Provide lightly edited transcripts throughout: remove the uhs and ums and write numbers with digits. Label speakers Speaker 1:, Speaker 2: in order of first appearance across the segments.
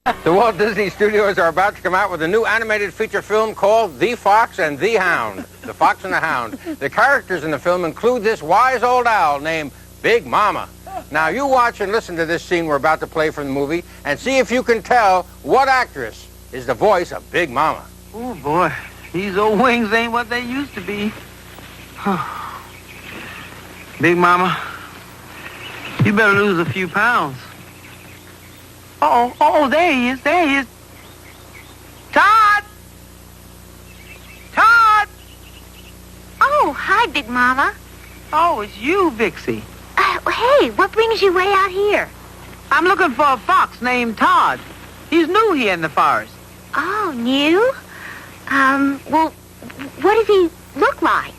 Speaker 1: The Walt Disney Studios are about to come out with a new animated feature film called The Fox and the Hound. The Fox and the Hound. The characters in the film include this wise old owl named Big Mama. Now you watch and listen to this scene we're about to play from the movie and see if you can tell what actress is the voice of Big Mama.
Speaker 2: Oh boy, these old wings ain't what they used to be. Big Mama, you better lose a few pounds. Oh, there he is, Tod! Tod!
Speaker 3: Oh, hi, Big Mama.
Speaker 2: Oh, it's you, Vixey.
Speaker 3: Hey, what brings you way out here?
Speaker 2: I'm looking for a fox named Tod. He's new here in the forest.
Speaker 3: Oh, new? Well, what does he look like?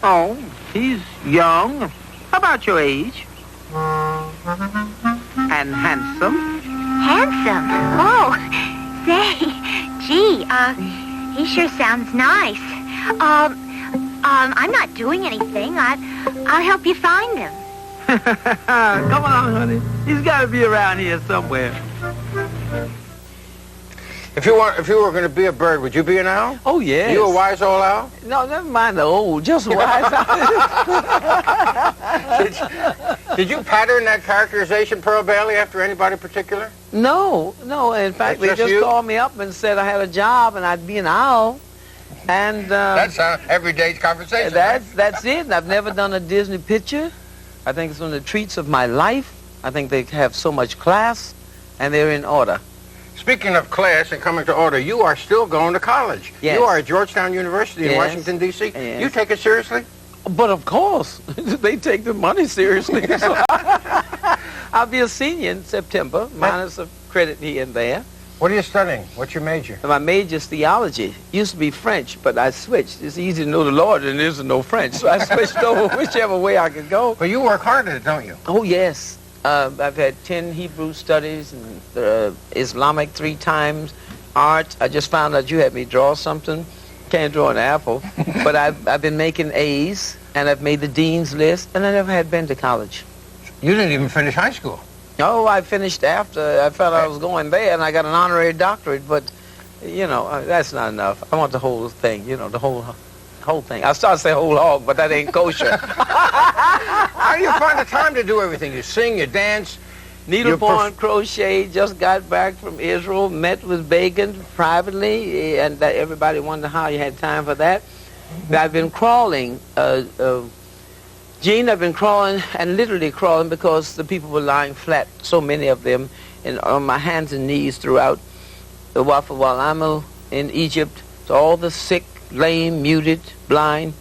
Speaker 2: Oh, he's young, about your age. And handsome.
Speaker 3: Handsome? Oh, say, gee, he sure sounds nice. I'm not doing anything. I'll help you find him.
Speaker 2: Come on, honey. He's got to be around here somewhere.
Speaker 1: If you were going to be a bird, would you be an owl?
Speaker 2: Oh, yes.
Speaker 1: You a wise old owl?
Speaker 2: No, never mind the old, just wise.
Speaker 1: Did you pattern that characterization, Pearl Bailey, after anybody particular?
Speaker 2: No. In fact, they just called me up and said I had a job and I'd be an owl. And
Speaker 1: that's everyday conversation.
Speaker 2: That's it. I've never done a Disney picture. I think it's one of the treats of my life. I think they have so much class, and they're in order.
Speaker 1: Speaking of class and coming to order, you are still going to college.
Speaker 2: Yes.
Speaker 1: You are at Georgetown University in
Speaker 2: Yes.
Speaker 1: Washington, D.C.
Speaker 2: Yes.
Speaker 1: You take it seriously?
Speaker 2: But of course, they take the money seriously. So I'll be a senior in September, minus a credit here and there.
Speaker 1: What are you studying? What's your major?
Speaker 2: My major is theology. Used to be French, but I switched. It's easy to know the Lord than it is to know French. So I switched over whichever way I could go.
Speaker 1: But you work hard at it, don't you?
Speaker 2: Oh, yes. I've had 10 Hebrew studies and Islamic 3 times, art. I just found out you had me draw something. Can't draw an apple. But I've been making A's, and I've made the dean's list, and I never had been to college.
Speaker 1: You didn't even finish high school.
Speaker 2: No, I finished after. I felt I was going there, and I got an honorary doctorate, but, you know, that's not enough. I want the whole thing, you know, the whole thing. I started to say whole hog, but that ain't kosher.
Speaker 1: How do you find the time to do everything? You sing, you dance.
Speaker 2: Needlepoint, crochet, just got back from Israel, met with Bacon privately, and everybody wondered how you had time for that. I've been crawling, Gene, I've been crawling, and literally crawling, because the people were lying flat, so many of them, on my hands and knees throughout the Waf al-Amal in Egypt, to all the sick, lame, muted, blind,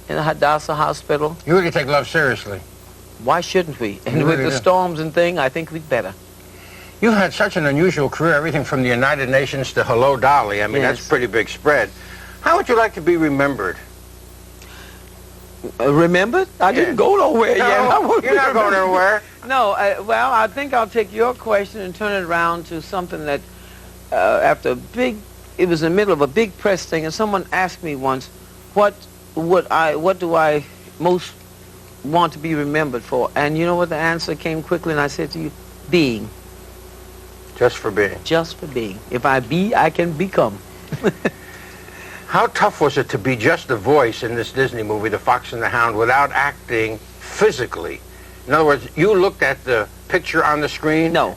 Speaker 2: in the Hadassah Hospital.
Speaker 1: You really take love seriously.
Speaker 2: Why shouldn't we? And
Speaker 1: You
Speaker 2: with
Speaker 1: really
Speaker 2: the
Speaker 1: do.
Speaker 2: storms and thing, I think we'd better.
Speaker 1: You've had such an unusual career, everything from the United Nations to Hello, Dolly. I mean,
Speaker 2: Yes.
Speaker 1: that's a pretty big spread. How would you like to be remembered?
Speaker 2: Remembered? I didn't go nowhere yet. I
Speaker 1: No,
Speaker 2: wouldn't
Speaker 1: you're not going
Speaker 2: remember.
Speaker 1: anywhere.
Speaker 2: No, well, I think I'll take your question and turn it around to something that, after it was in the middle of a big press thing, and someone asked me once, what do I most want to be remembered for? And you know what the answer came quickly, and I said to you, being.
Speaker 1: Just for being.
Speaker 2: Just for being. If I be, I can become.
Speaker 1: How tough was it to be just the voice in this Disney movie, The Fox and the Hound, without acting physically? In other words, you looked at the picture on the screen?
Speaker 2: No.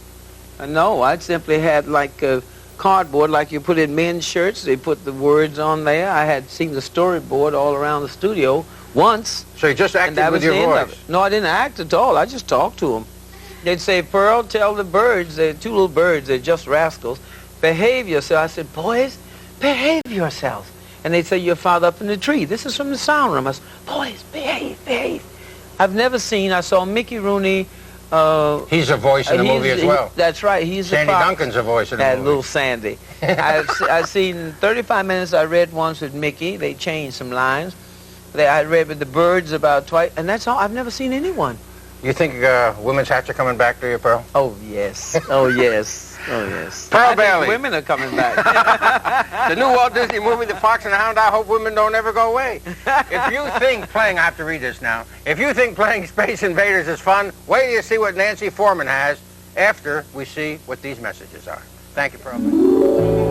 Speaker 2: No, I simply had like a cardboard, like you put in men's shirts. They put the words on there. I had seen the storyboard all around the studio once.
Speaker 1: So you just
Speaker 2: And
Speaker 1: acted
Speaker 2: that
Speaker 1: with
Speaker 2: was the
Speaker 1: your
Speaker 2: end of
Speaker 1: voice?
Speaker 2: it. No, I didn't act at all. I just talked to them. They'd say, Pearl, tell the birds, they're 2 little birds, they're just rascals, behave yourself. I said, boys, behave yourselves. And they'd say, your father up in the tree. This is from the sound room. I said, boys, behave. I saw Mickey Rooney.
Speaker 1: He's a voice in the movie as well.
Speaker 2: That's right. He's
Speaker 1: Sandy
Speaker 2: the fox.
Speaker 1: Duncan's a voice in the
Speaker 2: That
Speaker 1: movie.
Speaker 2: little Sandy. I've seen 35 minutes. I read once with Mickey. They changed some lines. I read with the birds about twice, and that's all. I've never seen anyone.
Speaker 1: You think women's hats are coming back to you, Pearl?
Speaker 2: Oh, yes. Oh, yes. Oh, yes.
Speaker 1: Pearl
Speaker 2: I think
Speaker 1: Bailey.
Speaker 2: women are coming back.
Speaker 1: The new Walt Disney movie, The Fox and the Hound, I hope women don't ever go away. If you think playing, I have to read this now, if you think playing Space Invaders is fun, wait till you see what Nancy Foreman has after we see what these messages are. Thank you, Pearl.